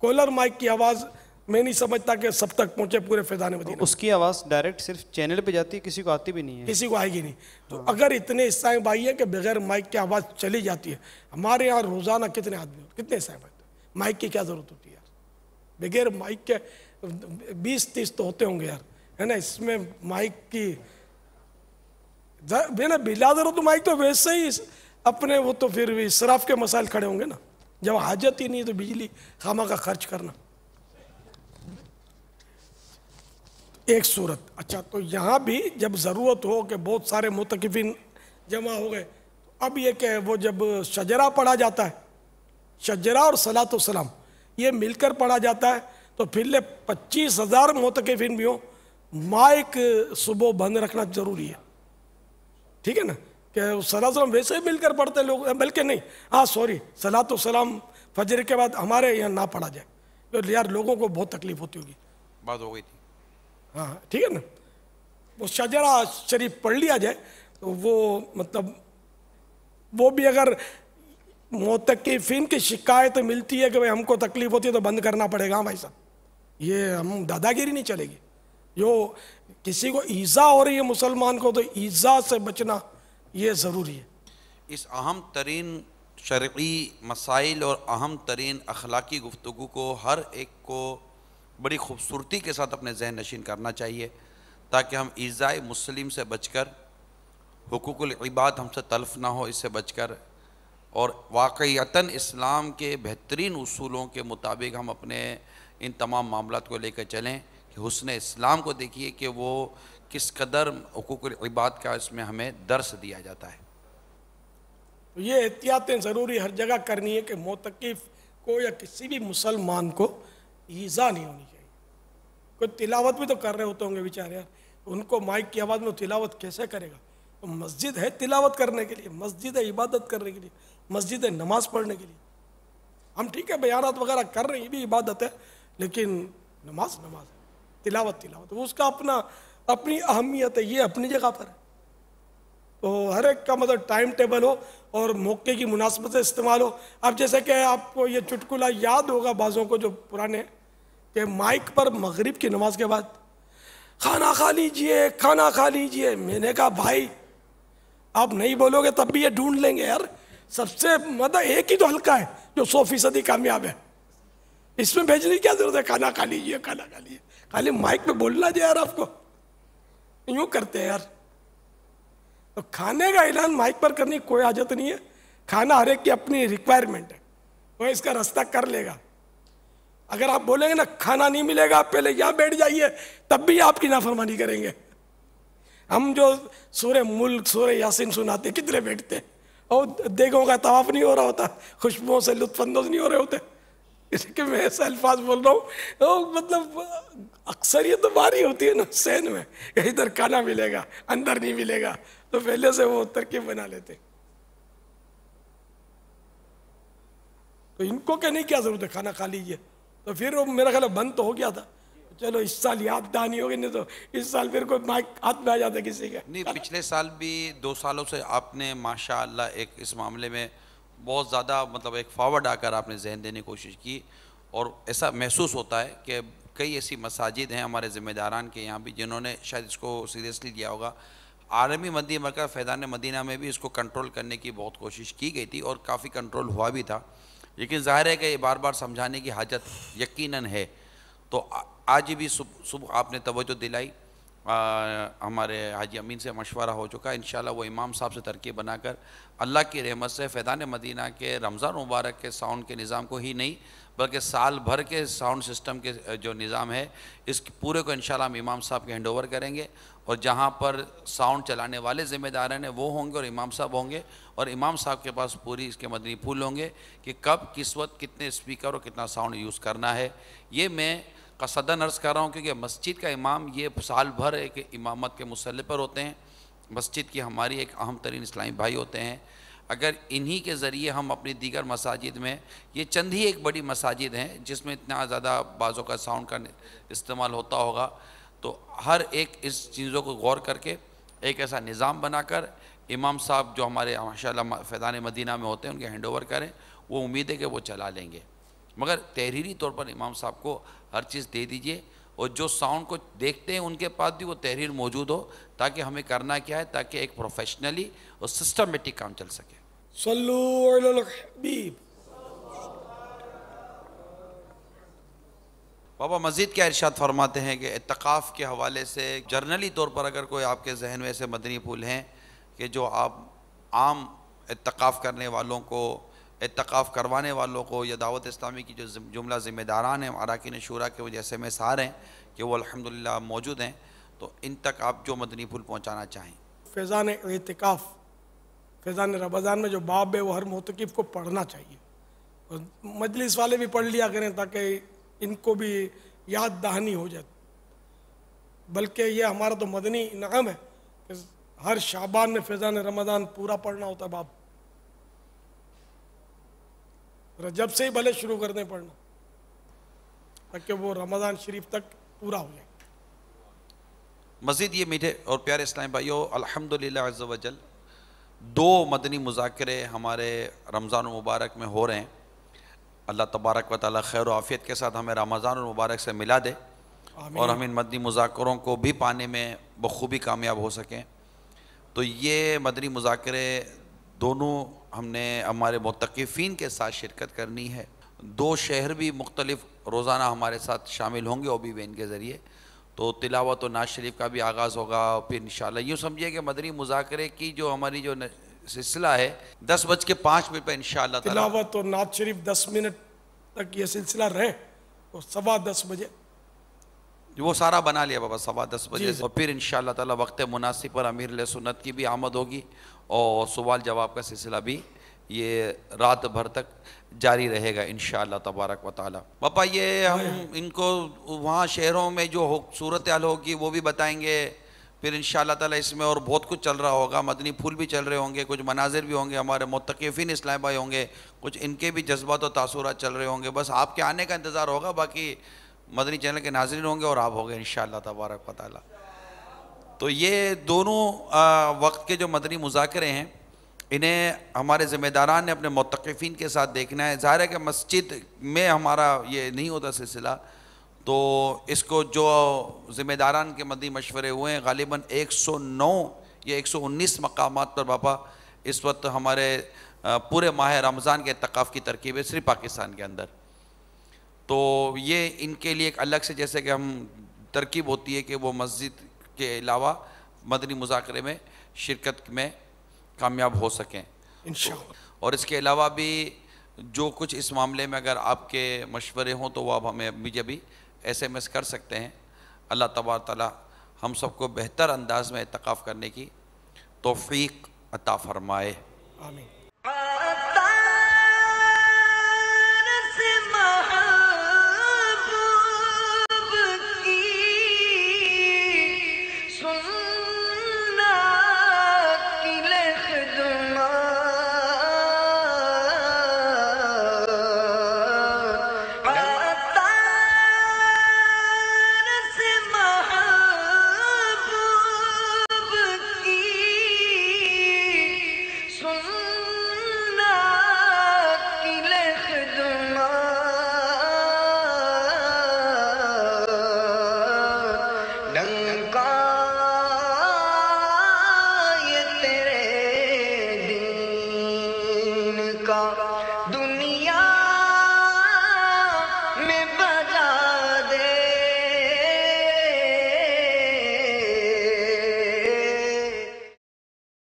کولر مائک کی آواز میں نہیں سمجھتا کہ سب تک پہنچے پورے فیضان مدینہ. اس کی آواز ڈائریکٹ صرف چینل پہ جاتی ہے, کسی کو آتی بھی نہیں ہے, کسی کو آئے گی نہیں. تو اگر اتنے عیسائی بھائی ہیں کہ بغیر مائک کی آواز چلی جاتی ہے, ہمارے یہاں روزانہ کتنے آدمی کتنے عیسائی بھائی, مائک کی کیا ضرورت ہوتی ہے یار؟ بغیر مائک کے 20-30 تو ہوتے ہوں گے یار, ہے نا. اس میں مائک کی بلا ضرورت مائک تو ویسے ہی اپنے وہ تو پھر اسراف کے مسائل کھڑے ہوں گے نا, جب حاجت ہی نہیں تو بجلی خامہ کا خرچ کرنا. ایک صورت. اچھا, تو یہاں بھی جب ضرورت ہو کہ بہت سارے معتکفین جمع ہو گئے, اب یہ کہ وہ جب شجرہ پڑھا جاتا ہے, شجرہ اور صلاۃ و سلام یہ مل کر پڑھا جاتا ہے, تو پھر 25,000 معتکفین بھی ہوں, مائک صبح بند رکھنا ضروری ہے. ٹھیک ہے نا, کہ صلاۃ و سلام ویسے ہی مل کر پڑھتے لوگ, بلکہ نہیں, صلاۃ و سلام فجر کے بعد ہمارے یہاں نہ پڑھا جائے, تو یار لوگوں کو بہت تکلیف ہوتی ہوگی. بات ہو گئی تھی. ہاں ٹھیک ہے نا, وہ شجرہ شریف پڑھ لیا جائے تو وہ مطلب وہ بھی اگر معتکفین کی شکایت ملتی ہے کہ بھائی ہم کو تکلیف ہوتی ہے تو بند کرنا پڑے گا بھائی صاحب, یہ ہم دادا گیری نہیں چلے گی. جو کسی کو ایذا ہو رہی ہے مسلمان کو, تو ایذا سے بچنا یہ ضروری ہے. اس اہم ترین شرعی مسائل اور اہم ترین اخلاقی گفتگو کو ہر ایک کو بڑی خوبصورتی کے ساتھ اپنے ذہن نشین کرنا چاہیے, تاکہ ہم ایذائے مسلم سے بچ کر, حقوق العباد ہم سے تلف نہ ہو اس سے بچ کر, اور واقعیتاً اسلام کے بہترین اصولوں کے مطابق ہم اپنے ان تمام معاملات کو لے کر چلیں. کہ حسن اسلام کو دیکھیے کہ وہ کس قدر حقوق العباد کا اس میں ہمیں درس دیا جاتا ہے. تو یہ احتیاطیں ضروری ہر جگہ کرنی ہے کہ معتکف کو یا کسی بھی مسلمان کو ایذا نہیں ہونی چاہیے. کوئی تلاوت بھی تو کر رہے ہوتے ہوں گے بیچارے یار, ان کو مائک کی آواز میں تلاوت کیسے کرے گا؟ تو مسجد ہے تلاوت کرنے کے لیے, مسجد ہے عبادت کرنے کے لیے, مسجد ہے نماز پڑھنے کے لیے. ہم ٹھیک ہے بیانات وغیرہ کر رہے ہیں, یہ بھی عبادت ہے, لیکن نماز ہے, تلاوت اس کا اپنی اہمیت ہے, یہ اپنی جگہ پر ہے. تو ہر ایک کا مطلب ٹائم ٹیبل ہو اور موقع کی مناسبت سے استعمال ہو. اب جیسے کہ آپ کو یہ چٹکلا یاد ہوگا بعضوں کو جو پرانے, کہ مائک پر مغرب کی نماز کے بعد کھانا کھا لیجئے. میں نے کہا بھائی آپ نہیں بولو گے تب بھی یہ ڈھونڈ لیں گے یار. سب سے مطلب ایک ہی تو حلقہ ہے جو 100% کامیاب ہے, اس میں بھیجنے کی کیا ضرورت ہے؟ کھانا کھا لیجئے. خالی مائک پہ بولنا جائے یار, آپ کو یوں کرتے ہیں یار. تو کھانے کا اعلان مائک پر کرنے کی کوئی حاجت نہیں ہے. کھانا ہر ایک کی اپنی ریکوائرمنٹ ہے, وہ اس کا راستہ کر لے گا. اگر آپ بولیں گے نا کھانا نہیں ملے گا, آپ پہلے یہاں بیٹھ جائیے, تب بھی آپ کی نافرمانی کریں گے. ہم جو سورہ ملک سورہ یاسین سناتے کتنے بیٹھتے ہیں, اور دیگوں کا طواف نہیں ہو رہا ہوتا, خوشبوؤں سے لطف اندوز نہیں ہو رہے ہوتے. اس کہ میں ایسے الفاظ بول رہا ہوں, مطلب اکثریت تو باری ہوتی ہے نا سین میں, ادھر کھانا ملے گا اندر نہیں ملے گا, تو پہلے سے وہ ترکیب بنا لیتے. تو ان کو کہنے کی کیا ضرورت ہے کھانا کھا لیجئے. تو پھر وہ میرا خیال بند تو ہو گیا تھا, چلو اس سال یاد دہانی ہوگی, نہیں تو اس سال پھر کوئی مائک ہاتھ میں آ جاتا کسی کا. نہیں, پچھلے سال بھی 2 سالوں سے آپ نے ماشاءاللہ ایک اس معاملے میں بہت زیادہ مطلب ایک فارورڈ آ کر آپ نے ذہن دینے کی کوشش کی, اور ایسا محسوس ہوتا ہے کہ کئی ایسی مساجد ہیں ہمارے ذمہ داران کے یہاں بھی جنہوں نے شاید اس کو سیریسلی لیا ہوگا. عالمی مدنی مرکز فیضان مدینہ میں بھی اس کو کنٹرول کرنے کی بہت کوشش کی گئی تھی, اور کافی کنٹرول ہوا بھی تھا, لیکن ظاہر ہے کہ یہ بار بار سمجھانے کی حاجت یقیناً ہے. تو آج بھی صبح آپ نے توجہ دلائی, ہمارے حاجی امین سے مشورہ ہو چکا ہے, انشاءاللہ وہ امام صاحب سے ترکیب بنا کر اللہ کی رحمت سے فیضان مدینہ کے رمضان مبارک کے ساؤنڈ کے نظام کو ہی نہیں بلکہ سال بھر کے ساؤنڈ سسٹم کے جو نظام ہے اس پورے کو انشاءاللہ ہم امام صاحب کے ہینڈ اوور کریں گے, اور جہاں پر ساؤنڈ چلانے والے ذمہ داران ہیں وہ ہوں گے اور امام صاحب ہوں گے, اور امام صاحب کے پاس پوری اس کے مدنی پھول ہوں گے کہ کب کس وقت کتنے اسپیکر اور کتنا ساؤنڈ یوز کرنا ہے. یہ میں قصداً عرض کر رہا ہوں کیونکہ مسجد کا امام یہ سال بھر ایک امامت کے مسلح پر ہوتے ہیں, مسجد کی ہماری ایک اہم ترین اسلامی بھائی ہوتے ہیں. اگر انہی کے ذریعے ہم اپنی دیگر مساجد میں, یہ چند ہی ایک بڑی مساجد ہیں جس میں اتنا زیادہ بعضوں کا ساؤنڈ کا استعمال ہوتا ہوگا, تو ہر ایک اس چیزوں کو غور کر کے ایک ایسا نظام بنا کر امام صاحب جو ہمارے ماشاءاللہ فیضان مدینہ میں ہوتے ہیں ان کے ہینڈ اوور کریں, وہ امید ہے کہ وہ چلا لیں گے. مگر تحریری طور پر امام صاحب کو ہر چیز دے دیجئے، اور جو ساؤنڈ کو دیکھتے ہیں ان کے پاس بھی وہ تحریر موجود ہو، تاکہ ہمیں کرنا کیا ہے، تاکہ ایک پروفیشنلی اور سسٹمیٹک کام چل سکے۔ صلو علی الحبیب۔ بابا مزید کیا ارشاد فرماتے ہیں کہ اعتکاف کے حوالے سے جرنلی طور پر اگر کوئی آپ کے ذہن میں ایسے مدنی پھول ہیں کہ جو آپ عام اعتکاف کرنے والوں کو، اعتکاف کروانے والوں کو، یا دعوت اسلامی کی جو جملہ ذمہ داران ہیں، اراکین شورا کے وہ جیسے میں سار ہیں کہ وہ الحمدللہ موجود ہیں، تو ان تک آپ جو مدنی پھول پہنچانا چاہیں؟ فیضان اعتکاف، فیضان رمضان میں جو باب ہے وہ ہر معتکف کو پڑھنا چاہیے، اور مجلس والے بھی پڑھ لیا کریں تاکہ ان کو بھی یاد دہانی ہو جائے۔ بلکہ یہ ہمارا تو مدنی انعام ہے کہ ہر شعبان میں فیضان رمضان پورا پڑھنا ہوتا ہے باب، رجب سے ہی بھلے شروع کر دیں پڑھنا تاکہ وہ رمضان شریف تک پورا ہو جائے۔ مزید یہ میٹھے اور پیارے اسلامی بھائیو، الحمدللہ عز و جل 2 مدنی مذاکرے ہمارے رمضان المبارک میں ہو رہے ہیں۔ اللہ تبارک و تعالیٰ خیر و عافیت کے ساتھ ہمیں رمضان المبارک سے ملا دے، اور ہم ان مدنی مذاکروں کو بھی پانے میں بخوبی کامیاب ہو سکیں۔ تو یہ مدنی مذاکرے دونوں ہم نے ہمارے معتکفین کے ساتھ شرکت کرنی ہے۔ 2 شہر بھی مختلف روزانہ ہمارے ساتھ شامل ہوں گے OB وین کے ذریعے۔ تو تلاوت و نعت شریف کا بھی آغاز ہوگا، پھر انشاءاللہ یوں سمجھیے کہ مدنی مذاکرے کی جو ہماری جو سلسلہ ہے 10:05 پہ انشاءاللہ تعالیٰ تلاوت اور نعت شریف 10 منٹ تک یہ سلسلہ رہے، اور 10:15 بجے وہ سارا بنا لیا بابا 10:15 بجے سے، اور پھر انشاءاللہ تعالیٰ وقت مناسب پر امیر علیہ سنت کی بھی آمد ہوگی، اور سوال جواب کا سلسلہ بھی یہ رات بھر تک جاری رہے گا انشاءاللہ تبارک و تعالیٰ۔ باپا یہ ہم ان کو وہاں شہروں میں جو صورتحال ہوگی وہ بھی بتائیں گے، پھر انشاءاللہ تعالیٰ اس میں اور بہت کچھ چل رہا ہوگا، مدنی پھول بھی چل رہے ہوں گے، کچھ مناظر بھی ہوں گے، ہمارے معتکفین اسلام بھائی ہوں گے، کچھ ان کے بھی جذبات و تاثرات چل رہے ہوں گے۔ بس آپ کے آنے کا انتظار ہوگا، باقی مدنی چینل کے ناظرین ہوں گے اور آپ ہوں گے انشاءاللہ تبارک و تعالیٰ۔ تو یہ دونوں وقت کے جو مدنی مذاکرے ہیں انہیں ہمارے ذمہ داران نے اپنے معتکفین کے ساتھ دیکھنا ہے۔ ظاہر ہے کہ مسجد میں ہمارا یہ نہیں ہوتا سلسلہ، تو اس کو جو ذمہ داران کے مدنی مشورے ہوئے ہیں غالباً 109 یا 119 مقامات پر باپا اس وقت ہمارے پورے ماہ رمضان کے اعتکاف کی ترکیب ہے صرف پاکستان کے اندر۔ تو یہ ان کے لیے ایک الگ سے جیسے کہ ہم ترکیب ہوتی ہے کہ وہ مسجد کے علاوہ مدنی مذاکرے میں شرکت میں کامیاب ہو سکیں انشاءاللہ۔ اور اس کے علاوہ بھی جو کچھ اس معاملے میں اگر آپ کے مشورے ہوں تو وہ آپ ہمیں مجھے بھی SMS کر سکتے ہیں۔ اللہ تبارک تعالیٰ ہم سب کو بہتر انداز میں اعتکاف کرنے کی توفیق عطا فرمائے۔ آمین۔ کا